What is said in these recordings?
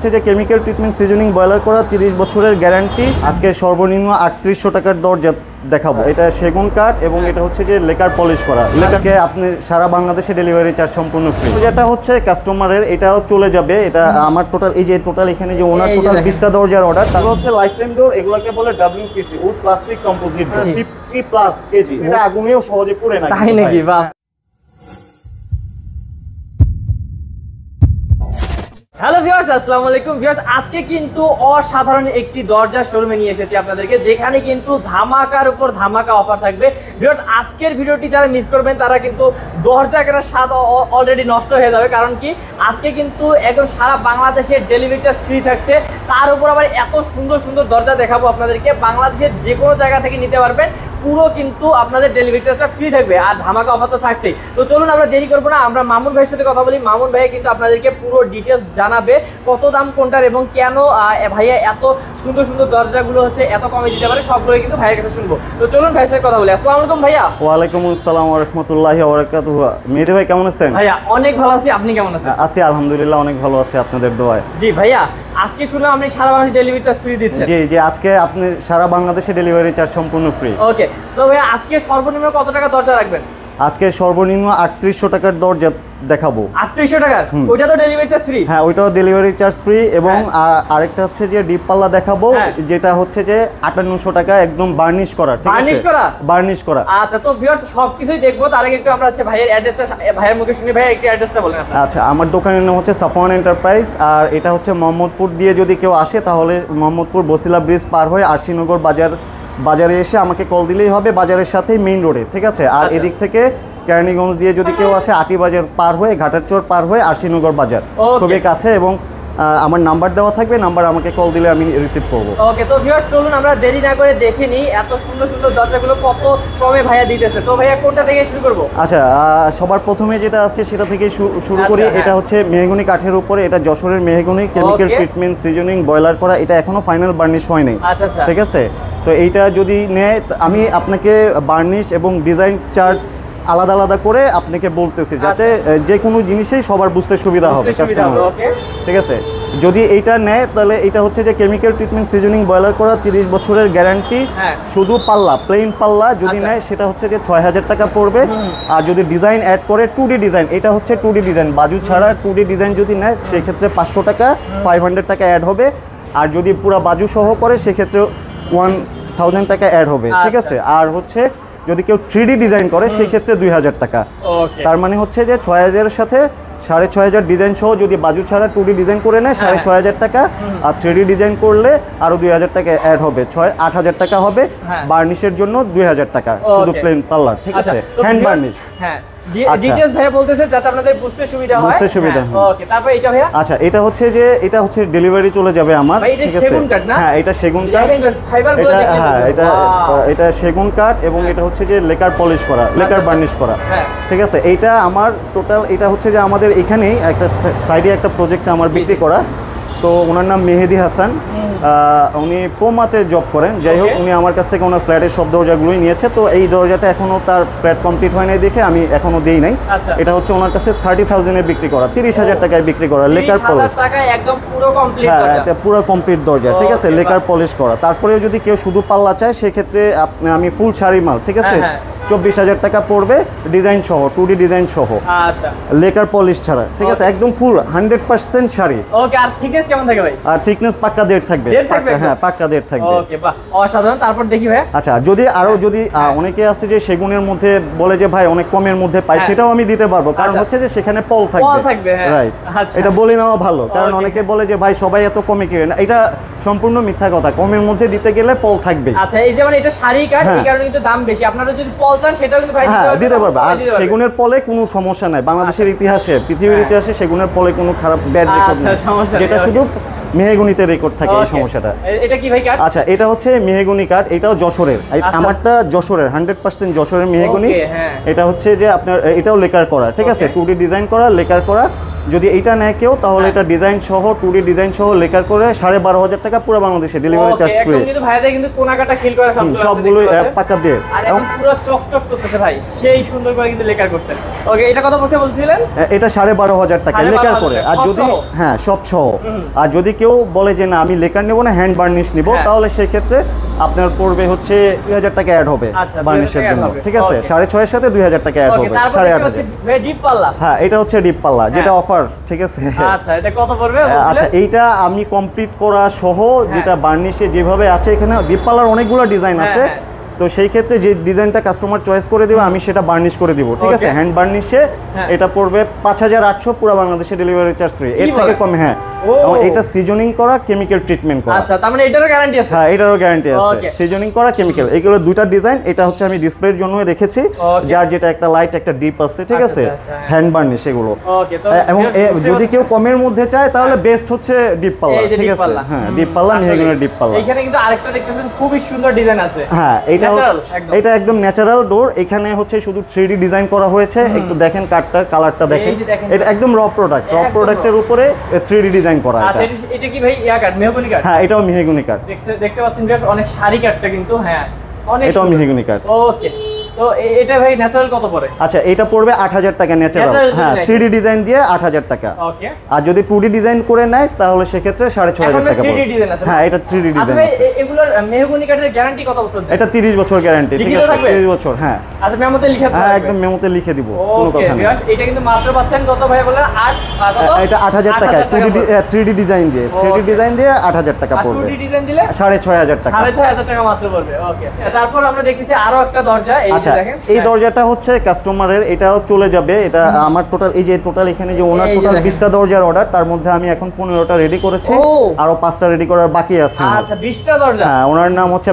হচ্ছে যে chemical treatment seasoning boiler করা 30 বছরের গ্যারান্টি। আজকে সর্বনিম্ন 3800 টাকার দরজা দেখাবো। এটা সেগুন কাঠ এবং এটা হচ্ছে যে লেকার পলিশ করা। লেকারকে আপনি সারা বাংলাদেশে ডেলিভারি চার্জ সম্পূর্ণ ফ্রি। যেটা হচ্ছে কাস্টমারের এটাও চলে যাবে। এটা আমার টোটাল এই যে টোটাল এখানে যে ওনার টোটাল 20টা দরজার অর্ডার, তারপর হচ্ছে লাইফ টাইম ডোর, এগুলোকে বলে WPC wood plastic composite 50+ KG. এটা আগুনেও সহজে পুড়ে না। তাই নাকি? বাহ। হ্যালো ভিউয়ার্স, আসসালামু আলাইকুম ভিউয়ার্স। আজকে কিন্তু অসাধারণ একটি দরজা শোরুমে নিয়ে এসেছি আপনাদেরকে, যেখানে কিন্তু ধামাকার উপর ধামাকা অফার থাকবে। ভিউয়ার্স, আজকের ভিডিওটি যারা মিস করবেন তারা কিন্তু দরজা কেনার স্বাদ অলরেডি নষ্ট হয়ে যাবে। কারণ কি, আজকে কিন্তু একদম সারা বাংলাদেশের ডেলিভারি চার্জ ফ্রি থাকছে। তার উপর আবার এত সুন্দর সুন্দর দরজা দেখাবো আপনাদেরকে। বাংলাদেশের যে কোনো জায়গা থেকে নিতে পারবেন, পুরো কিন্তু আপনাদের ডেলিভারি চার্জটা ফ্রি থাকবে, আর ধামাকা অফার তো থাকছেই। তো চলুন আমরা দেরি করবো না, আমরা মামুন ভাইয়ের সাথে কথা বলি। মামুন ভাই কিন্তু আপনাদেরকে পুরো ডিটেলস জানাবে কত দাম কোনটার এবং কেন ভাইয়া এত সুন্দর সুন্দর দরজাগুলো হচ্ছে এত কমে দিতে পারে, সবগুলো কিন্তু ভাইয়ের কাছে শুনবো। তো চলুন ভাইয়ের সাথে কথা বলি। আসসালামু আলাইকুম ভাইয়া। ওয়ালাইকুম আসসালাম ওয়া রাহমাতুল্লাহি ওয়া বারাকাতুহু। মেহেদী ভাই কেমন আছেন? ভাইয়া অনেক ভালো আছি, আপনি কেমন আছেন? আছি আলহামদুলিল্লাহ, অনেক ভালো আছি আপনাদের দোয়ায়। জি ভাইয়া, আজকে শুনলাম আপনি সারা বাংলাদেশে ডেলিভারি চার্জ ফ্রি দিচ্ছেন। জি জি, আজকে আপনি সারা বাংলাদেশে ডেলিভারি চার্জ সম্পূর্ণ ফ্রি। ওকে, তো ভাইয়া আজকে সর্বনিম্ন কত টাকা দরজা রাখবেন? আজকে সর্বনিম্ন 3800 টাকার দরজা দেখাবো। 3800 টাকা? ওইটা তো ডেলিভারি চার্জ ফ্রি? হ্যাঁ, ওইটাও ডেলিভারি চার্জ ফ্রি। এবং আরেকটা হচ্ছে যে ডিপ পাল্লা দেখাবো, যেটা হচ্ছে যে 5800 টাকা, একদম বার্নিশ করা। ঠিক আছে, বার্নিশ করা? বার্নিশ করা। আচ্ছা, তো ভিউয়ার্স সবকিছুই দেখবো, তার আগে একটু আমরা হচ্ছে ভাইয়ের অ্যাড্রেসটা, ভাইয়ের মুখে শুনি। ভাই একটু অ্যাড্রেসটা বলেন আপনারা। আচ্ছা, আমার দোকানের নাম হচ্ছে সাফওয়ান এন্টারপ্রাইজ, আর এটা হচ্ছে মোহাম্মদপুর দিয়ে যদি কেউ আসে তাহলে মোহাম্মদপুর বসিলা ব্রিজ পার হয়ে আরশিনগর বাজারে এসে আমাকে কল দিলেই হবে, বাজারের সাথেই মেইন রোডে। ঠিক আছে, আর এদিক থেকে কেরানীগঞ্জ দিয়ে যদি কেউ আসে আটি বাজার পার হয়ে ঘাটারচর পার হয়ে আরশিনগর বাজার, খুবই কাছে। এবং আমার নাম্বার দেওয়া থাকবে, নাম্বার আমাকে কল দিলে আমি রিসিভ করবো। ওকে, তো ভিউয়ার্স চলুন আমরা দেরি না করে দেখে নিই এত সুন্দর সুন্দর দরজাগুলো কত কমে ভাইয়া দিতেছে। তো ভাইয়া কোনটা থেকে শুরু করব? আচ্ছা, সবার প্রথমে যেটা আছে সেটা থেকে শুরু করি। এটা হচ্ছে মেহগনি কাঠের উপরে, এটা যশোরের mahogany chemical treatment seasoning boiler করা। এটা এখনো ফাইনাল বার্নিশ হয় নাই। আচ্ছা, ঠিক আছে, তো এইটা যদি নেয় আমি আপনাকে বার্নিশ এবং ডিজাইন চার্জ আলাদা আলাদা করে আপনাকে বলতেছি, যাতে যে কোনো জিনিসেই সবার বুঝতে সুবিধা হবে কাস্টমার। ঠিক আছে, যদি এইটা নেয় তাহলে এটা হচ্ছে যে কেমিক্যাল ট্রিটমেন্ট সিজনিং বয়লার করা 30 বছরের গ্যারান্টি। শুধু পাল্লা, প্লেন পাল্লা যদি নেয় সেটা হচ্ছে যে 6000 টাকা পড়বে। আর যদি ডিজাইন অ্যাড করে 2D ডিজাইন, এটা হচ্ছে 2D ডিজাইন, বাজু ছাড়া 2D ডিজাইন যদি নেয় সেক্ষেত্রে 500 টাকা, 500 টাকা অ্যাড হবে। আর যদি পুরো বাজু সহ করে সেক্ষেত্রে 1000 টাকা অ্যাড হবে। ঠিক আছে, আর হচ্ছে যদি কেউ 3D ডিজাইন করে সেক্ষেত্রে 2000 টাকা। তার মানে হচ্ছে যে 6000 এর সাথে 6500 ডিজাইন সহ যদি বাজু ছাড়া 2D ডিজাইন করে নেয় 6500 টাকা, আর 3D ডিজাইন করলে আরো 2000 টাকা অ্যাড হবে, 8000 টাকা হবে। বার্নিশের জন্য 2000 টাকা শুধু প্লেন পাল্লার। ঠিক আছে, হ্যান্ড বার্নিশ। হ্যাঁ, ডিটেইলস ভাইয়া বলতেছে যাতে আপনাদের বুঝতে সুবিধা হয়। বুঝতে সুবিধা হয়। ওকে, তারপর এটা ভাইয়া? আচ্ছা, এটা হচ্ছে যে এটা হচ্ছে ডেলিভারি চলে যাবে আমার। ঠিক আছে, সেগুন কাঠ না? হ্যাঁ, এটা সেগুন কাঠ। এটা সেগুন কাঠ এবং এটা হচ্ছে যে লেকার পলিশ করা, লেকার বার্নিশ করা। ঠিক আছে, এইটা আমার টোটাল, এটা হচ্ছে যে আমাদের এখানেই একটা সাইডে একটা প্রজেক্টে আমার বিক্রি করা। তো ওনার নাম মেহেদী হাসান, উনি পোমাতে জব করেন। যাই হোক, উনি আমার কাছ থেকে ওনার ফ্ল্যাটের সব দরজাগুলোই নিয়েছে। তো এই দরজাটা এখনো তার ফ্ল্যাট কমপ্লিট হয় নাই দেখে আমি এখনো দেই নাই। এটা হচ্ছে ওনার কাছে 30,000 এ বিক্রি করা, 30,000 টাকায় বিক্রি করা, লেকার পলিশ। একদম পুরো কমপ্লিট দরজা। হ্যাঁ, এটা পুরো কমপ্লিট দরজা। ঠিক আছে, লেকার পলিশ করা। তারপরেও যদি কেউ শুধু পাল্লা চায় সেক্ষেত্রে আমি ফুল শাড়ি মাল, ঠিক আছে, 24,000 টাকা পড়বে, ডিজাইন সহ, 2D ডিজাইন সহ। আচ্ছা, লেকার পলিশ ছাড়া। ঠিক আছে, একদম ফুল 100% শাড়ি। ওকে, আর থিকনেস কেমন থাকবে ভাই? আর থিকনেস পাক্কা 1.5 থাকবে। হ্যাঁ, পাক্কা 1.5 থাকবে। ওকে, বাহ, অসাধারণ। তারপর দেখি ভাই। আচ্ছা, যদি অনেকে আছে যে সেগুনের মধ্যে বলে যে ভাই অনেক কমের মধ্যে পাই, সেটাও আমি দিতে পারবো। কারণ হচ্ছে যে সেখানে পল থাকবে। রাইট, এটা বলে নেওয়া ভালো। কারণ অনেকে বলে যে ভাই সবাই এত কমে কিনে না, এটা সম্পূর্ণ মিথ্যা কথা। কমের মধ্যে দিতে গেলে পল থাকবে। আচ্ছা, এই যেমন এটা শাড়ি কাঠ, এই কারণে কিন্তু দাম বেশি। আপনারা যদি পল চান সেটাও কিন্তু ভাই দিতে পারবে। আর সেগুনের পলে কোনো সমস্যা নাই। বাংলাদেশের ইতিহাসে, পৃথিবীর ইতিহাসে সেগুনের পলে কোনো খারাপ ব্যাড রেকর্ড নেই, যেটা শুধু মেহগনিতে রেকর্ড থাকে এই সমস্যাটা। এটা কি ভাই কাঠ? আচ্ছা, এটা হচ্ছে মেহগনি কাঠ, এটাও যশোরের। আমারটা যশোরের 100% যশোরের মেহগনি। এটা হচ্ছে যে আপনার এটাও লেকার করা। ঠিক আছে, 2D ডিজাইন করা, লেকার করা। যদি এইটা নেয় কেউ তাহলে এটা ডিজাইন সহ 2D ডিজাইন সহ লেকার করে 12,500 টাকা পুরো বাংলাদেশে ডেলিভারি চার্জ ফ্রি। একদম কিন্তু ভাইদের কিন্তু কোনাকাটা ফিল করা সবগুলো পাকা দিয়ে আর এখন পুরো চকচক করতেছে ভাই, সেই সুন্দর করে কিন্তু লেকার করছেন। ওকে, এটা কত পড়ছে বলছিলেন? এটা 12,500 টাকা লেকার করে। আর যদি হ্যাঁ সব সহ। আর যদি কেউ বলে যে না আমি লেকার নেব না হ্যান্ড বার্নিশ নিব, তাহলে সেই ক্ষেত্রে আপনার পড়বে হচ্ছে 2000 টাকা অ্যাড হবে বার্নিশের জন্য, ঠিক আছে? 6.5 এর সাথে 2000 টাকা অ্যাড হবে, 8.5। ডিপ পাল্লা, হ্যাঁ এটা হচ্ছে ডিপ পাল্লা, যেটা অফার, ঠিক আছে? আচ্ছা, এটা কত পড়বে? আচ্ছা, এইটা আমি কমপ্লিট করা সহ যেটা বার্নিশে যেভাবে আছে, এখানে ডিপ পাল্লার অনেকগুলো ডিজাইন আছে, তো সেই ক্ষেত্রে যে ডিজাইনটা কাস্টমার চয়েস করে দিবে আমি সেটা বার্নিশ করে দিব, ঠিক আছে? হ্যান্ড বার্নিশে এটা পড়বে 5800 পুরো বাংলাদেশে ডেলিভারি চার্জ ফ্রি, এর থেকে কম। হ্যাঁ, এবং এটা সিজনিং করা, কেমিক্যাল ট্রিটমেন্ট করা। আচ্ছা, তার মানে এটারও গ্যারান্টি আছে? হ্যাঁ, এটারও গ্যারান্টি আছে। সিজনিং করা, কেমিক্যাল, এগুলো দুইটা ডিজাইন। এটা হচ্ছে আমি ডিসপ্লের জন্য রেখেছি, যার যেটা একটা লাইট একটা ডিপ আছে, ঠিক আছে? হ্যান্ড বার্নিশ এগুলো। এবং যদি কেউ কমের মধ্যে চায় তাহলে বেস্ট হচ্ছে ডিপ পাল্লা, ঠিক আছে? হ্যাঁ, ডিপ পাল্লা, মেহগনির ডিপ পাল্লা। এখানে কিন্তু আরেকটা দেখতেছেন খুবই সুন্দর ডিজাইন আছে। হ্যাঁ, এটা একদম ন্যাচারাল ডোর। এখানে হচ্ছে শুধু 3D ডিজাইন করা হয়েছে, একটু দেখেন কাঠটা, কালারটা দেখেন, এটা একদম র প্রোডাক্ট, র প্রোডাক্টের উপরে 3D ডিজাইন করা। আচ্ছা, এটা কি ভাই ইয়া কাঠ, মেহগনি কাঠ? হ্যাঁ, এটাও মেহগনি কাঠ। দেখতে পাচ্ছেন বেশ অনেক সারি কাঠটা কিন্তু। হ্যাঁ, অনেক এটাও মেহগনি কাঠ। ওকে, তো এটা ভাই ন্যাচারাল কত পড়ে? আচ্ছা, এটা পড়বে 8000 টাকা ন্যাচারাল। হ্যাঁ, 3D ডিজাইন দিয়ে 8000 টাকা। ওকে, আর যদি 2D ডিজাইন করে নেয় তাহলে সেক্ষেত্রে 6500 টাকা পড়বে। 3D ডিজাইন আছে? হ্যাঁ, এটা 3D ডিজাইন আছে। এগুলোর মেহগনি কাঠের গ্যারান্টি কত বছর? এটা 30 বছর গ্যারান্টি, ঠিক আছে? 30 বছর। হ্যাঁ, আচ্ছা, মেমোতে লিখে দাও। হ্যাঁ, একদম মেমোতে লিখে দিব, কোনো কথা নেই। এটা কিন্তু মাত্র পাচ্ছেন কত ভাই বলেন? 8 কত? এটা 8000 টাকা 3D ডিজাইন দিয়ে, 3D ডিজাইন দিয়ে 8000 টাকা পড়বে। 2D ডিজাইন দিলে 6500 টাকা। 6500 টাকা মাত্র পড়বে। ওকে, তারপর আমরা দেখতেছি আরো একটা দরজা, এই যে দেখেন। এই দরজাটা হচ্ছে কাস্টমারের, এটাও চলে যাবে। এটা আমার টোটাল, এই যে টোটাল এখানে যে ওনার টোটাল 20টা দরজার অর্ডার, তার মধ্যে আমি এখন 15টা রেডি করেছি, আরো 5টা রেডি করার বাকি আছে। আচ্ছা, 20টা দরজা। হ্যাঁ, ওনার নাম হচ্ছে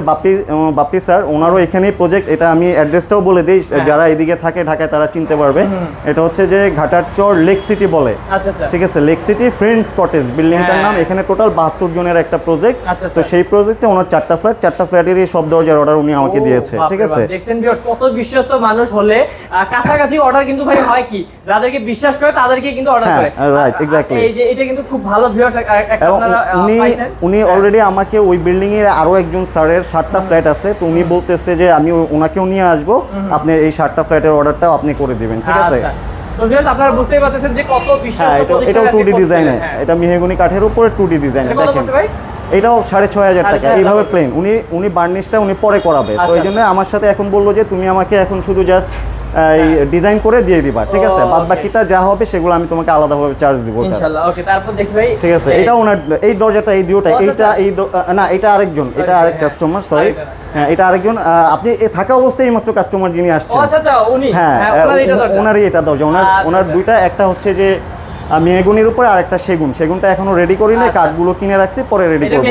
বাপ্পি স্যার, ওনারও এখানেই প্রজেক্ট। এটা আমি অ্যাড্রেসটাও বলে দিই, যারা এদিকে থাকে ঢাকায় তারা চিনতে পারবে। এটা হচ্ছে যে ঘাটার চর লেক সিটি বলে, আচ্ছা আচ্ছা, ঠিক আছে? লেক সিটি ফ্রেন্ডস কটেজ বিল্ডিংটার নাম। এখানে টোটাল 72 জনের একটা প্রজেক্ট। তো সেই প্রজেক্টে ওনার 4টা ফ্ল্যাট, 4টা ফ্ল্যাটেরই সব দরজার অর্ডার উনি আমাকে দিয়েছে, ঠিক আছে? দেখছেন ভিউয়ার্স, কত বিশ্বস্ত মানুষ হলে কাছাকাছি অর্ডার কিন্তু ভাই হয় কি, যাদেরকে বিশ্বাস করে তাদেরকে কিন্তু অর্ডার করে। Right, exactly. এই যে এটা কিন্তু খুব ভালো ভিউয়ার্স, আপনারা উনি অলরেডি আমাকে ওই বিল্ডিং এর আরো একজন স্যারের 7টা ফ্ল্যাট আছে, তো উনি বলতেছে যে আমি ওনাকেও নিয়ে আসবো, আপনি এই 7টা ফ্ল্যাটের অর্ডারটাও আপনি করে দিবেন, ঠিক আছে? তো ভিউয়ার্স, আপনারা বুঝতেই পারতেছেন যে কত বিশ্বস্ত প্রতিষ্ঠান। এটাও 2D ডিজাইন, এটা মেহগনি কাঠের উপরে 2D ডিজাইন। দেখেন, এটাও 6500 টাকা। এইভাবে প্লেন উনি বার্নিশটা উনি পরে করাবে, তো এই জন্য আমার সাথে এখন বললো যে তুমি আমাকে এখন শুধু জাস্ট ডিজাইন করে দিয়ে দিবা, ঠিক আছে? বাদ বাকিটা যা হবে সেগুলো আমি তোমাকে আলাদাভাবে চার্জ দিব ইনশাআল্লাহ। ওকে, তারপর দেখি ভাই, ঠিক আছে? এটা ওনার এই দরজাটা, এই দুটোটা, এইটা না, এটা আরেকজন, এটা আরেক কাস্টমার, সরি। হ্যাঁ, এটা আরেকজন। আপনি থাকা অবস্থায় এইমাত্র কাস্টমার যিনি আসছেন, আচ্ছা আচ্ছা, উনি, হ্যাঁ, ওনারই এটা দরজা। ওনার দুইটা, একটা হচ্ছে যে মেহগনির উপরে, আর একটা সেগুনটা এখনো রেডি করি না, কাঠগুলো কিনে রাখছি, পরে রেডি করব।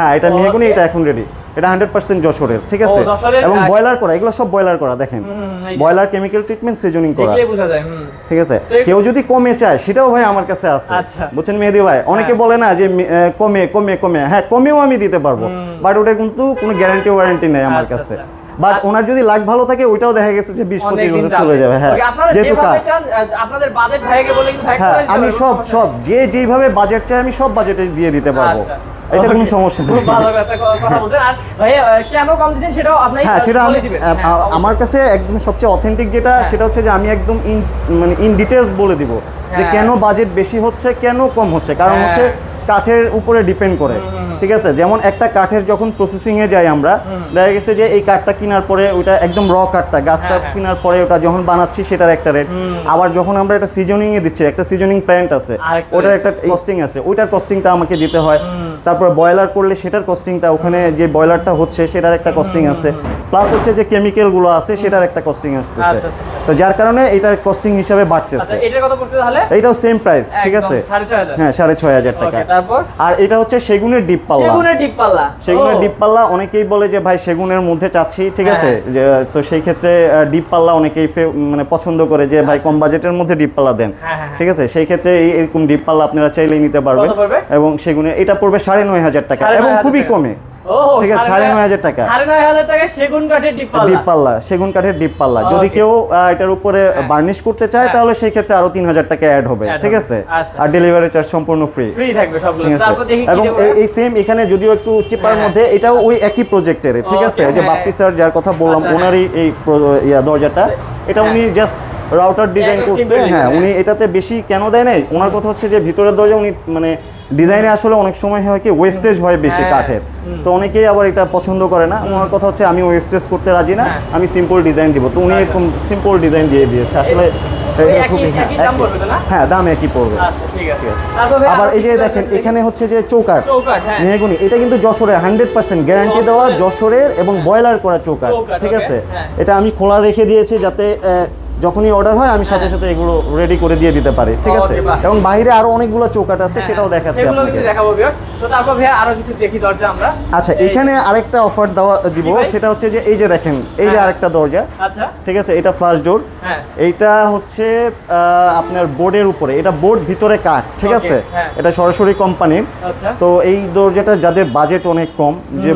হ্যাঁ, এটা মেহগনি, এটা এখন রেডি। এটা 100% যশোরের, ঠিক আছে? এবং বয়লার করা, এগুলো সব বয়লার করা। দেখেন, বয়লার, কেমিক্যাল ট্রিটমেন্ট, সিজনিং করা, ঠিক আছে? কেউ যদি কমে চায় সেটাও ভাই আমার কাছে আছে, বুঝছেন মেহেদি ভাই? অনেকে বলে না যে কমে, হ্যাঁ, কমেও আমি দিতে পারবো, বাট ওটা কিন্তু কোনো গ্যারান্টি ওয়ারেন্টি নেই আমার কাছে। বাট ওনার যদি লাখ ভালো থাকে, ওইটাও দেখা গেছে যে 20-25 বছর চলে যাবে। হ্যাঁ, যেহেতু আপনাদের বাজেট ভাইকে বলে কিন্তু ভাই করে দিতে পারবো। আমি সব যেইভাবে বাজেট চাই আমি সব বাজেটে দিয়ে দিতে পারবো, এটা কোনো সমস্যা নেই। ভালো কথা বলছেন। আর ভাই কেন কম দিবেন সেটাও আপনি বলে দিবেন। আমার কাছে একদম সবচেয়ে অথেন্টিক যেটা, সেটা হচ্ছে যে আমি একদম ইন ডিটেইলস বলে দিব যে কেন বাজেট বেশি হচ্ছে, কেন কম হচ্ছে। কারণ হচ্ছে কাঠের উপরে ডিপেন্ড করে, ঠিক আছে? যেমন একটা কাঠের যখন প্রসেসিং এ যাই আমরা, দেখা গেছে যে এই কাঠটা কেনার পরে ওটা একদম র কাঠটা, গাছটা কেনার পরে ওটা যখন বানাচ্ছি সেটার একটা রেট, আবার যখন আমরা এটা সিজনিং এ দিচ্ছি, একটা সিজনিং প্ল্যান্ট আছে, ওটার একটা কস্টিং আছে, ওইটার কস্টিংটা আমাকে দিতে হয়। তারপর বয়লার করলে সেটার কস্টিংটা, ওখানে যে বয়লারটা হচ্ছে সেটার একটা কস্টিং আছে, প্লাস হচ্ছে যে কেমিক্যাল গুলো আছে সেটার একটা কস্টিং আসতেছে। তো যার কারণে এটার কস্টিং হিসাবে বাড়তেছে। এটা কত পড়ছে তাহলে? এটাও সেম প্রাইস, ঠিক আছে? 6500। হ্যাঁ, 6500 টাকা। আর এটা হচ্ছে সেগুনের ডিপ পাল্লা। সেগুনের ডিপ পাল্লা অনেকেই বলে যে ভাই সেগুনের মধ্যে চাচ্ছি, ঠিক আছে? তো সেই ক্ষেত্রে ডিপ পাল্লা অনেকেই মানে পছন্দ করে যে ভাই কম বাজেটের মধ্যে ডিপ পাল্লা দেন, ঠিক আছে? সেই ক্ষেত্রে এরকম ডিপ পাল্লা আপনারা চাইলেই নিতে পারবেন। এবং সেগুনের এটা পড়বে 9500 টাকা, এবং খুবই কমে। ও ঠিক আছে 9,500 টাকা 9,500 টাকা সেগুন কাঠের ডিপ পাল্লা সেগুন কাঠের ডিপ পাল্লা যদি কেউ এটার উপরে বার্নিশ করতে চায় তাহলে সেই ক্ষেত্রে আরো 3,000 টাকা অ্যাড হবে ঠিক আছে আর ডেলিভারি চার্জ সম্পূর্ণ ফ্রি থাকবে সবগুলো তারপর দেখি এবং এই সেম এখানে যদিও একটু চিপার মধ্যে এটাও ওই একই প্রজেক্টের ঠিক আছে যে বাপ্পি স্যার যার কথা বললাম ওনারই এই দরজাটা এটা উনি জাস্ট রাউটার ডিজাইন করছে হ্যাঁ উনি এটাতে বেশি কেন দেয় নাই ওনার কথা হচ্ছে যে ভিতরের দরজা উনি মানে ডিজাইনে আসলে অনেক সময় হয় কি ওয়েস্টেজ হয় বেশি কাঠের তো অনেকেই আবার এটা পছন্দ করে না ওনার কথা হচ্ছে আমি ওয়েস্টেজ করতে রাজি না আমি সিম্পল ডিজাইন দিব তো উনি এরকম সিম্পল ডিজাইন দিয়ে দিয়েছে আসলে হ্যাঁ দাম একই পড়বে আবার এই যে দেখেন এখানে হচ্ছে যে চৌকাঠ মেহগনি এটা কিন্তু যশোরের 100% গ্যারান্টি দেওয়া যশোরের এবং বয়লার করা চৌকাঠ ঠিক আছে এটা আমি খোলা রেখে দিয়েছি যাতে যখনই অর্ডার হয় আমি সাথে সাথে এগুলো রেডি করে দিয়ে দিতে পারি ঠিক আছে এবং বাইরে আরো অনেকগুলো চৌকাঠ আছে সেটাও দেখাচ্ছি আপনাদের দেখাবো ভিউয়ার্স তো তারপর ভাই আরো কিছু দেখি দরজা আমরা আচ্ছা এখানে আরেকটা অফার দিব সেটা হচ্ছে যে এই যে দেখেন এই যে আরেকটা দরজা আচ্ছা ঠিক আছে এটা ফ্লাশ ডোর এইটা হচ্ছে আপনার বোর্ডের উপরে এটা বোর্ড ভিতরে কাঠ ঠিক আছে এটা সরাসরি কোম্পানির তো এই দরজাটা যাদের বাজেট অনেক কম যে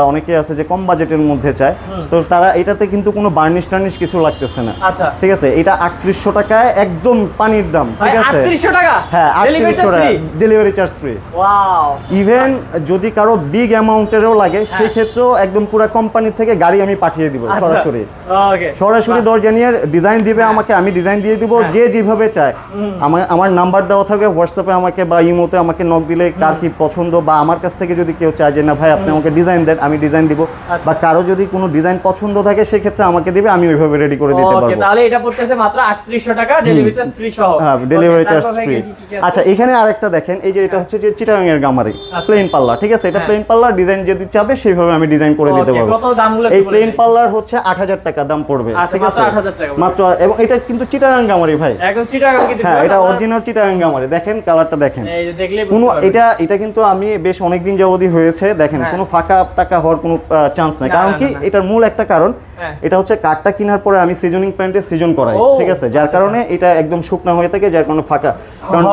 অনেকে আছে যে কম বাজেটের মধ্যে চায় তো তারা এটাতে কিন্তু কোনো বার্নিশ টার্নিশ কিছু লাগতেছে না আচ্ছা ঠিক আছে এটা 3800 টাকায় একদম পানির দাম ঠিক আছে 3800 টাকা হ্যাঁ 3800 টাকা delivery charge free wow even যদি কারো বিগ অ্যামাউন্টেরও লাগে সেই ক্ষেত্রেও একদম পুরো কোম্পানি থেকে গাড়ি আমি পাঠিয়ে দিব সরাসরি ওকে সরাসরি দরজা নিয়ে ডিজাইন দিবে আমাকে আমি ডিজাইন দিয়ে দিব যে যেভাবে চায় আমার নাম্বার দেওয়া থাকবে হোয়াটসঅ্যাপে আমাকে বা ইমোতে আমাকে নক দিলে কার কি পছন্দ বা আমার কাছ থেকে যদি কেউ চায় যে না ভাই আপনি আমাকে ডিজাইন দেন আমি ডিজাইন দিব বা কারো যদি কোনো ডিজাইন পছন্দ থাকে সেই ক্ষেত্রে আমাকে দিবে আমি ওইভাবে রেডি করে দিতে পারবো ওকে তাহলে এটা পড়তেছে মাত্র 3800 টাকা ডেলিভারি চার্জ ফ্রি সহ হ্যাঁ ডেলিভারি চার্জ ফ্রি আচ্ছা এখানে আরেকটা দেখেন এই যে এটা হচ্ছে যে চিটাগাং এর গামারি প্লেন পাল্লা ঠিক আছে এটা প্লেন পাল্লা ডিজাইন যদি চাবে সেইভাবে আমি ডিজাইন করে দিতে পারবো কত দামগুলো এই প্লেন পাল্লার হচ্ছে 8000 টাকা দাম পড়বে ঠিক আছে 8000 টাকা মাত্র এবং এটা কিন্তু চিটাগাং গামারি ভাই একদম চিটাগাং কিন্তু হ্যাঁ এটা অরিজিনাল চিটাগাং গামারি দেখেন কালারটা দেখেন এই যে দেখলে কোনো এটা কিন্তু আমি বেশ অনেক দিন যাবতই হয়েছে দেখেন কোনো ফাঁকা টাকা হওয়ার কোনো চান্স নাই কারণ কি এটার মূল একটা কারণ এটা হচ্ছে কাঠটা কেনার পরে আমি সিজনিং প্যান্টে সিজন করাই ঠিক আছে যার কারণে এটা একদম শুকনা হয়ে থাকে যার কারণে ফাঁকা কারণ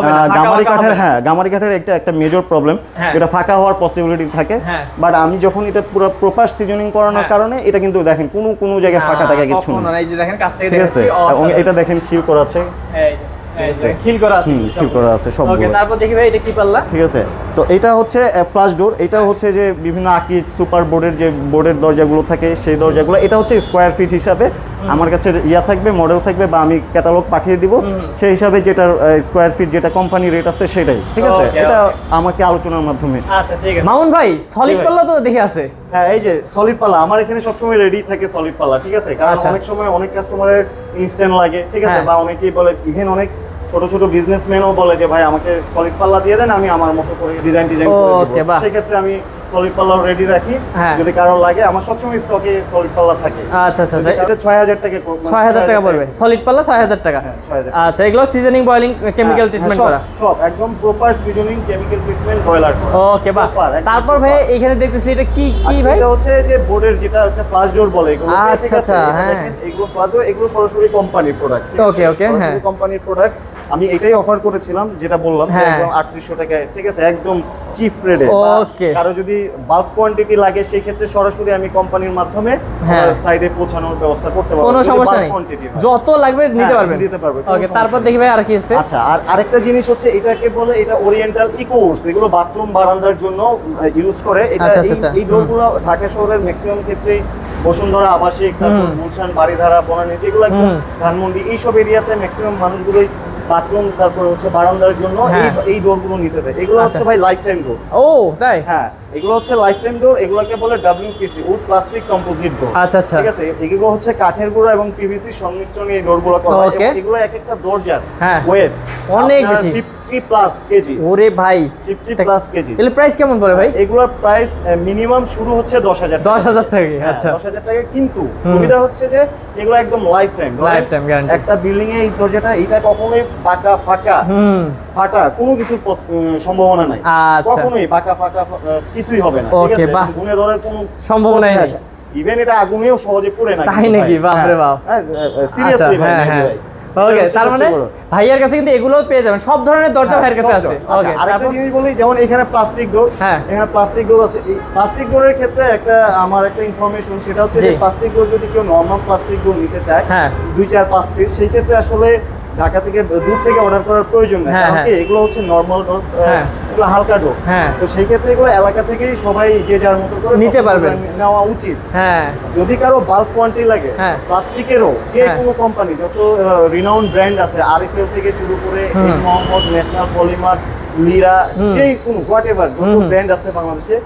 গামারি কাঠের একটা মেজর প্রবলেম এটা ফাঁকা হওয়ার পসিবিলিটি থাকে বাট আমি যখন এটা পুরো প্রপার সিজনিং করানোর কারণে এটা কিন্তু দেখেন কোনো জায়গায় ফাঁকা টাকা কিছু না এই যে দেখেন কাছ থেকে দেখেছি এবং এটা দেখেন কিউ করা আছে খিল করা আছে সব ওকে তারপর দেখি ভাই এটা কি পাল্লা ঠিক আছে তো এটা হচ্ছে ফ্লাশ ডোর এটা হচ্ছে যে বিভিন্ন আকি সুপার বোর্ডের যে বোর্ডের দরজাগুলো থাকে সেই দরজাগুলো এটা হচ্ছে স্কয়ার ফিট হিসাবে আমার কাছে ইয়া থাকবে মডেল থাকবে বা আমি ক্যাটালগ পাঠিয়ে দিব সেই হিসাবে যেটা স্কয়ার ফিট যেটা কোম্পানি রেট আছে সেটাই ঠিক আছে এটা আমাকে আলোচনার মাধ্যমে আচ্ছা ঠিক আছে মামুন ভাই সলিড পাল্লা তো দেখে আছে হ্যাঁ এই যে সলিড পাল্লা আমার এখানে সবসময় রেডি থাকে সলিড পাল্লা ঠিক আছে কারণ অনেক সময় অনেক কাস্টমারের ইনস্ট্যান্ট লাগে ঠিক আছে বা অনেকেই বলে ইভেন অনেক ছোট ছোট বিজনেসম্যানও বলে যে ভাই আমাকে সলিড পাল্লা দিয়ে দেন আমি আমার মতো করে ডিজাইন করে দেব সেই ক্ষেত্রে আমি সলিড পাল্লা রেডি রাখি যদি কারো লাগে আমার সবসময় স্টকে সলিড পাল্লা থাকে আচ্ছা আচ্ছা এটা 6000 টাকা 6000 টাকা পড়বে সলিড পাল্লা 6000 টাকা হ্যাঁ 6000 আচ্ছা এগুলো সিজনিং বয়লিং কেমিক্যাল ট্রিটমেন্ট করা সব একদম proper seasoning chemical treatment boiler করা ওকে বাহ তারপর ভাই এখানে দেখতেছি এটা কি ভাই এটা হচ্ছে যে বোর্ডের যেটা হচ্ছে ফ্লাশ ডোর বলে এগুলো ঠিক আছে হ্যাঁ এগুলো ফ্লাশ ডোর এগুলো সরাসরি কোম্পানির প্রোডাক্ট ওকে ওকে হ্যাঁ কোম্পানির প্রোডাক্ট আমি এটাই অফার করেছিলাম যেটা বললাম যে একদম 3800 টাকায় ঠিক আছে একদম চিপ রেটে ওকে কারো যদি বাল্ক কোয়ান্টিটি লাগে সেই ক্ষেত্রে সরাসরি আমি কোম্পানির মাধ্যমে সাইডে পৌঁছানোর ব্যবস্থা করতে পারবো কোনো সমস্যা নেই যত লাগবে নিতে পারবে ওকে তারপর দেখি ভাই আর কি আছে আচ্ছা আর আরেকটা জিনিস হচ্ছে এটাকে বলে এটা ওরিয়েন্টাল ইকোস এগুলো বাথরুম বারান্দার জন্য ইউজ করে এটা এই ডোরগুলো ঢাকা শহরের ম্যাক্সিমাম ক্ষেত্রেই বসুন্ধরা আবাসিক তারপর গুলশান বাড়িধারা বনানী এগুলো ধানমন্ডি এইসব এরিয়াতে ম্যাক্সিমাম মানুষগুলোই বাথরুম তারপর হচ্ছে বারান্দার জন্য এই ডোরগুলো নিতে দেয় এগুলো হচ্ছে ভাই লাইফ টাইম ডোর ও তাই হ্যাঁ এগুলো হচ্ছে লাইফ টাইম ডোর এগুলোকে বলে ডব্লিউপিসি উড প্লাস্টিক কম্পোজিট ডোর আচ্ছা আচ্ছা ঠিক আছে এগুলো হচ্ছে কাঠের গুঁড়ো এবং পিভিসি সংমিশ্রণে এই ডোরগুলো করা হয় এগুলো এক একটা দরজার ওয়েট অনেক বেশি 50 প্লাস কেজি ওরে ভাই 50 প্লাস কেজি এর প্রাইস কেমন পড়ে ভাই এগুলোর প্রাইস মিনিমাম শুরু হচ্ছে 10000 থেকে আচ্ছা 10000 টাকা কিন্তু সুবিধা হচ্ছে যে এগুলো একদম লাইফ টাইম গ্যারান্টি একটা বিল্ডিং এ এই দরজাটা এটা কখনোই ফাটা কোনো কিছু সম্ভাবনা নাই কখনোই ফাটা কিছুই হবে না ঠিক আছে গুণে ধরার কোনো সম্ভাবনা নাই ইভেন এটা আগুনেও সহজে পুড়ে না তাই নাকি বাপ রে বাপ সিরিয়াসলি ভাই ওকে, তার মানে ভাইয়ার কাছে কিন্তু এগুলোও পেয়ে যাবেন, সব ধরনের দরজা ভাইয়ের কাছে আছে। ওকে, আরেকটা জিনিস বলি, যেমন এখানে প্লাস্টিক ডোর, হ্যাঁ এখানে প্লাস্টিক ডোর আছে। এই প্লাস্টিক ডোরের ক্ষেত্রে আমার একটা ইনফরমেশন, সেটা হচ্ছে যে প্লাস্টিক ডোর যদি কেউ নরমাল প্লাস্টিক ডোর নিতে চায় 2, 4, 5 পিস, সেই ক্ষেত্রে আসলে ঢাকা থেকে দূর থেকে অর্ডার করার প্রয়োজন নেই, কারণ কি এগুলো হচ্ছে নরমাল ডোর, এগুলো হালকা ডোর। তো সেই ক্ষেত্রে এগুলো এলাকা থেকেই সবাই যে যার মতো করে নিতে পারবেন, নেওয়া উচিত। হ্যাঁ, যদি কারো বাল্ক কোয়ান্টিটি লাগে প্লাস্টিকেরও যে কোনো কোম্পানি, যত রিনাউন্ড ব্র্যান্ড আছে, আরএফএল থেকে শুরু করে মোহাম্মদ, ন্যাশনাল পলিমার, লিরা, যে কোনো হোয়াটএভার যত ব্র্যান্ড আছে বাংলাদেশে,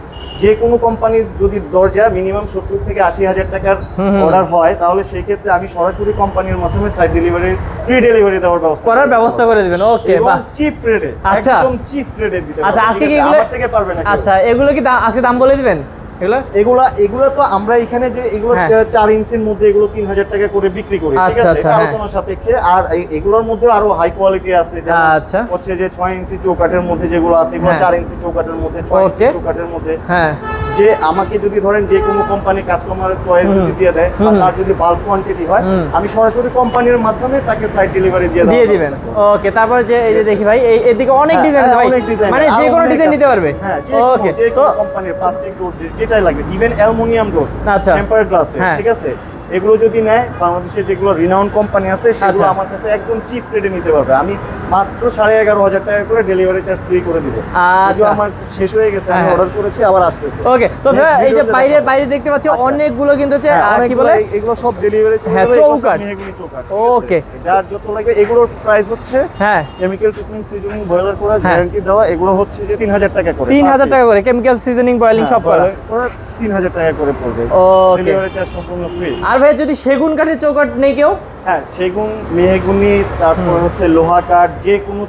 যে কোনো কোম্পানির যদি দরজা মিনিমাম 70 থেকে 80,000 টাকার অর্ডার হয়, তাহলে সেই ক্ষেত্রে আমি সরাসরি কোম্পানির মাধ্যমে সাইট ডেলিভারি, ফ্রি ডেলিভারি দেওয়ার ব্যবস্থা করে দিবেন। ওকে, বাহ, চিপ রেটে, একদম চিপ রেটে দিতে পারবেন। আচ্ছা, আজকে কি এগুলো আমার থেকে পারবে না? আচ্ছা, এগুলো কি আজকে দাম বলে দিবেন? এগুলো তো আমরা এখানে যে এগুলো 4 ইঞ্চির মধ্যে এগুলো 3000 টাকা করে বিক্রি করি, ঠিক আছে, এটা আলোচনা সাপেক্ষে। আর এগুলোর মধ্যে আরো হাই কোয়ালিটি আছে, যেমন হচ্ছে যে 6 ইঞ্চি চৌকাঠের মধ্যে যেগুলো আছে, এগুলো 4 ইঞ্চি চৌকাঠের মধ্যে, 6 ইঞ্চি চৌকাঠের মধ্যে। যে আমাকে যদি ধরেন যে কোনো কোম্পানি কাস্টমারের চয়েস যদি দিয়ে দেয়, আর তার যদি বাল্ক কোয়ান্টিটি হয়, আমি সরাসরি কোম্পানির মাধ্যমে তাকে সাইট ডেলিভারি দিয়ে দিবেন। ওকে, তারপর যে এই যে দেখি ভাই, এদিকে অনেক ডিজাইন আছে ভাই, মানে যে কোনো ডিজাইন নিতে পারবে। ওকে, যে কোনো কোম্পানির প্লাস্টিক ডোর যেটাই লাগবে, ইভেন অ্যালুমিনিয়াম ডোর, টেম্পারড গ্লাস, ঠিক আছে, এগুলো যদি নেয়, বাংলাদেশে যেগুলো রিনাউন্ড কোম্পানি আছে সেগুলো আমার কাছে একদম চিপ রেটে নিতে পারবে। আমি মাত্র 11,500 টাকা করে ডেলিভারি চার্জ ফ্রি করে দিব। আচ্ছা, আমার শেষ হয়ে গেছে, আমি অর্ডার করেছি, আবার আসতেছে। ওকে, তো এই যে বাইরে দেখতে পাচ্ছি অনেকগুলো কিন্তু হচ্ছে কি বলে, এগুলো সব ডেলিভারি চৌকাঠ। ওকে, যার যত লাগবে, এগুলোর প্রাইস হচ্ছে কেমিক্যাল ট্রিটমেন্ট, সিজনিং, বয়লার করা, গ্যারান্টি দেওয়া, এগুলো হচ্ছে যে 3000 টাকা করে। 3000 টাকা করে কেমিক্যাল সিজনিং, বয়েলিং সব করা 3000 টাকা করে পড়বে। ডেলিভারি চার্জ সম্পূর্ণ ফ্রি। আর ভাই যদি সেগুন কাঠের চৌকাঠ নেই কেউ? হ্যাঁ, সেগুন, মেহগুনি, তারপর হচ্ছে লোহা কাঠ, যে কোনো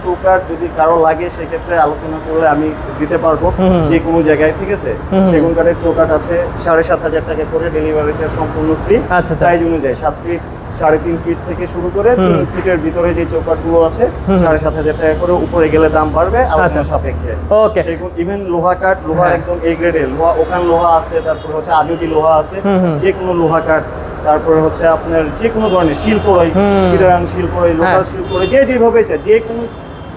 চৌকাঠ যদি কারো লাগে, সেক্ষেত্রে আলোচনা করলে আমি দিতে পারবো যে কোনো জায়গায়, ঠিক আছে। সেগুন কাঠের চৌকাঠ আছে 7,500 টাকা করে, ডেলিভারি চার্জ সম্পূর্ণ ফ্রি। সাইজ অনুযায়ী 7 ফিট, 3.5 ফিট থেকে শুরু করে 3 ফিটের ভিতরে যে চৌকাঠগুলো আছে 7,500 টাকা করে, উপরে গেলে দাম বাড়বে আলোচনা সাপেক্ষে। ওকে, সেগুন, ইভেন লোহা কাঠ, লোহার একদম এ গ্রেডের লোহা, ওকান লোহা আছে, তারপর হচ্ছে আজুবি লোহা আছে, যে কোনো লোহা কাঠ, তারপরে হচ্ছে আপনার যে কোনো ধরনের শিল্পরই, চিটাগাং শিল্পরই, লোকাল শিল্পরই, যে যেভাবে চায়, যে কোনো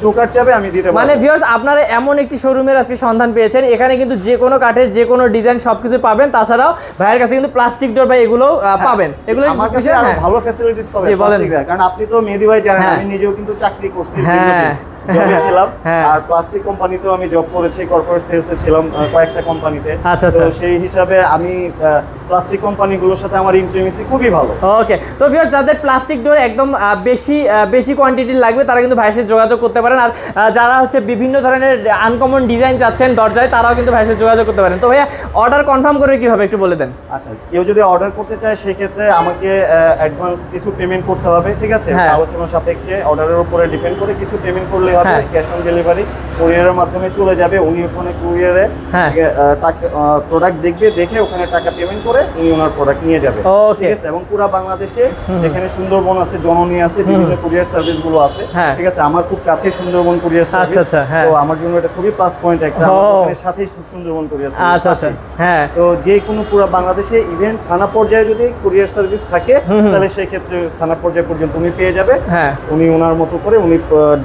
চৌকাঠ চাবে আমি দিতে পারবো। মানে ভিউয়ার্স, আপনারা এমন একটি শোরুমের আজকে সন্ধান পেয়েছেন, এখানে কিন্তু যে কোনো কাঠের যে কোনো ডিজাইন সবকিছু পাবেন। তাছাড়াও ভাইয়ের কাছে কিন্তু প্লাস্টিক ডোর বা এগুলো পাবেন। এগুলো আমার কাছে আরো ভালো ফ্যাসিলিটিস পাবেন প্লাস্টিক দিয়ে, কারণ আপনি তো মেহেদী ভাই জানেন, আমি নিজেও কিন্তু চাকরি করছি, জবে ছিলাম, আর প্লাস্টিক কোম্পানিতেও আমি জব করেছি, কর্পোরেট সেলসে ছিলাম কয়েকটা কোম্পানিতে। তো সেই হিসাবে আমি প্লাস্টিক কোম্পানিগুলোর সাথে আমার ইন্টিমেসি খুবই ভালো। ওকে, তো ভিউয়ার্স, যাদের প্লাস্টিক ডোর একদম বেশি কোয়ান্টিটির লাগবে, তারা কিন্তু ভাইয়ের সাথে যোগাযোগ করতে পারেন। আর যারা হচ্ছে বিভিন্ন ধরনের আনকমন ডিজাইন চাচ্ছেন দরজায়, তারাও কিন্তু ভাইয়ের সাথে যোগাযোগ করতে পারেন। তো ভাইয়া, অর্ডার কনফার্ম করে কিভাবে একটু বলে দেন। আচ্ছা, কেউ যদি অর্ডার করতে চায়, সেক্ষেত্রে আমাকে অ্যাডভান্স কিছু পেমেন্ট করতে হবে, ঠিক আছে, আলোচনা সাপেক্ষে অর্ডারের উপরে ডিপেন্ড করে কিছু পেমেন্ট করলে হবে, ক্যাশ অন ডেলিভারি কুরিয়ারের মাধ্যমে চলে যাবে। উনি ওখানে কুরিয়ারে প্রোডাক্ট দেখবে, দেখে ওখানে টাকা পেমেন্ট করে উনি ওনার প্রোডাক্ট নিয়ে যাবে, ঠিক আছে। এবং পুরো বাংলাদেশে যেখানে সুন্দরবন আছে, জননী আছে, বিভিন্ন কুরিয়ার সার্ভিস গুলো আছে, ঠিক আছে। আমার খুব কাছে সুন্দরবন কুরিয়ার সার্ভিস, তো আমার জন্য এটা খুবই প্লাস পয়েন্ট একটা, আমাদের সাথেই সুন্দরবন কুরিয়ার সার্ভিস। তো যে কোনো পুরো বাংলাদেশে, ইভেন থানা পর্যায়ে যদি কুরিয়ার সার্ভিস থাকে, তাহলে সেই ক্ষেত্রে থানা পর্যায়ে পর্যন্ত উনি পেয়ে যাবে। উনি ওনার মতো করে উনি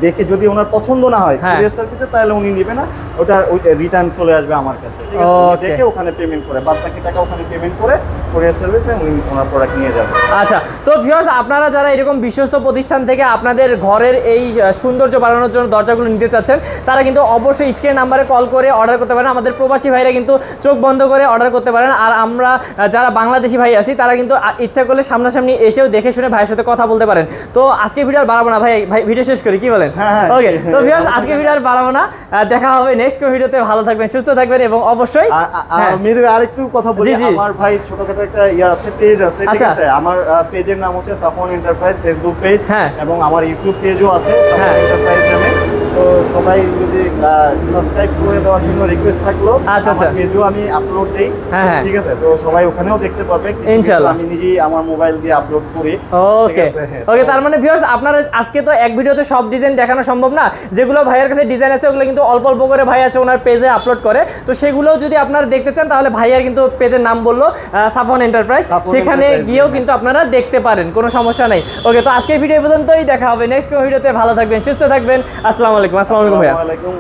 দেখে, যদি ওনার পছন্দ না হয় কুরিয়ার সার্ভিসে, তাহলে উনি নেবে না, ওটা রিটার্ন চলে আসবে আমার কাছে, ঠিক আছে। দেখে ওখানে পেমেন্ট করে, বাদ বাকি টাকা ওখানে পেমেন্ট করে কুরিয়ার সার্ভিসে উনি ওনার প্রোডাক্ট নিয়ে যাবে। আচ্ছা, তো ভিউয়ার্স, আপনারা যারা এরকম বিশ্বস্ত প্রতিষ্ঠান থেকে আপনাদের ঘরের এই সৌন্দর্য বাড়ানোর জন্য দরজাগুলো নিতে চাচ্ছেন, তারা কিন্তু অবশ্যই স্ক্রিন নাম্বারে কল করে অর্ডার করতে পারেন। আমাদের প্রবাসী ভাইরা কিন্তু চোখ বন্ধ করে অর্ডার করতে পারেন। আর আমরা যারা বাংলাদেশি ভাই আছি, তারা কিন্তু ইচ্ছা করলে সামনাসামনি এসেও দেখে শুনে ভাইয়ের সাথে কথা বলতে পারেন। তো আজকে ভিডিও আর বাড়াবো না ভাই, ভিডিও শেষ করি, কি বলেন? ওকে, তো ভিউয়ার্স, আজকে ভিডিও আর বাড়াবো না, দেখা হবে নেক্সট ভিডিওতে। ভালো থাকবেন, সুস্থ থাকবেন, এবং অবশ্যই আরেকটু কথা বলি, আমার ভাই ছোটখাটো একটা আছে, পেজ আছে, ঠিক আছে। আমার পেজের নাম হচ্ছে সাফওয়ান এন্টারপ্রাইজ ফেসবুক পেজ, এবং আমার ইউটিউব পেজও আছে সাফওয়ান এন্টারপ্রাইজ নামে। তো তো সবাই যদি সাবস্ক্রাইব করে দেওয়ার জন্য রিকোয়েস্ট থাকলো। আচ্ছা, আমার আচ্ছা। পেজও আমি আপলোড দেই, হ্যাঁ, হ্যাঁ। ঠিক আছে? তো সবাই ওখানেও দেখতে পারবে, কিছু কিছু ইনশাআল্লাহ। আমি নিজেই আমার মোবাইল দিয়ে আপলোড করি। ওকে ঠিক আছে, হ্যাঁ। ওকে, তার মানে ভিউয়ার্স আপনারা আজকে তো এক ভিডিওতে সব ডিজাইন দেখানো সম্ভব না, যেগুলো ভাইয়ের কাছে ডিজাইন আছে ওগুলো কিন্তু অল্প অল্প করে ভাই আছে ওনার পেজে আপলোড করে। তো সেগুলো যদি আপনারা দেখতে চান তাহলে ভাইয়ার কিন্তু পেজের নাম বললো সাফওয়ান এন্টারপ্রাইজ, সাফওয়ান সেখানে এন্টারপ্রাইজ, গিয়েও হ্যাঁ। কিন্তু আপনারা দেখতে পারেন, কোনো সমস্যা নেই। ওকে, তো আজকের ভিডিও পর্যন্তই, দেখা হবে নেক্সট কোনো ভিডিওতে। ভালো থাকবেন, সুস্থ থাকবেন। আসসালামু আলাইকুম। আসসালামু আলাইকুম ভাইয়া।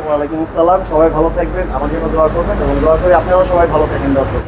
ওয়ালাইকুম আসসালাম। সবাই ভালো থাকবেন, আমার জন্য দোয়া করবেন এবং দোয়া করি আপনারাও সবাই ভালো থাকেন দর্শক।